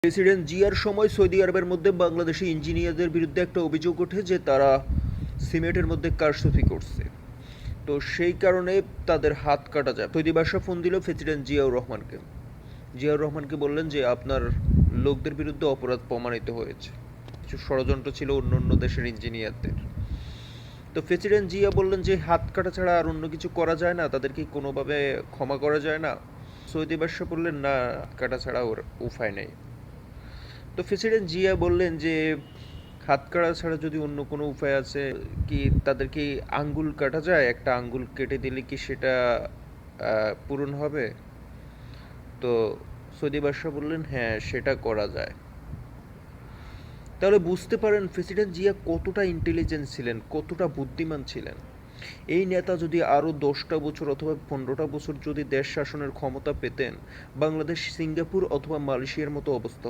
President জিয়ার সময় Saudi আরবের মধ্যে বাংলাদেশি ইঞ্জিনিয়ারদের বিরুদ্ধে একটা অভিযোগ ওঠে যে তারা সিমেন্টের মধ্যে কারচুপি করছে। তো সেই কারণে তাদের হাত কাটা যায়। সৌদি বাদশা ফোন দিল প্রেসিডেন্ট জিয়াউর রহমানকে। জিয়াউর রহমানকে বললেন যে আপনার লোকদের বিরুদ্ধে অপরাধ প্রমাণিত হয়েছে, কিছু ষড়যন্ত্র ছিল অন্য অন্য দেশের ইঞ্জিনিয়ারদের। তো প্রেসিডেন্ট জিয়া বললেন যে হাত কাটা ছাড়া আর অন্য কিছু করা যায় না, তাদেরকে কোনোভাবে ক্ষমা করা যায় না। সৌদি বাদশা বললেন না, হাত কাটা ছাড়া ওর উপায় নেই। তো প্রেসিডেন্ট জিয়া বললেন যে হাত কাটা ছাড়া যদি অন্য কোনো উপায় আছে কি, তাদের কি আঙ্গুল কাটা যায়, একটা আঙ্গুল কেটে দিলে কি সেটা পূরণ হবে? তো সৌদি বাদশাহ বললেন হ্যাঁ, সেটা করা যায়। তাহলে বুঝতে পারেন প্রেসিডেন্ট জিয়া কতটা ইন্টেলিজেন্ট ছিলেন, কতটা বুদ্ধিমান ছিলেন। এই নেতা যদি আরও 10টা বছর অথবা 15টা বছর যদি দেশ শাসনের ক্ষমতা পেতেন, বাংলাদেশ সিঙ্গাপুর অথবা মালয়েশিয়ার মতো অবস্থা হতো।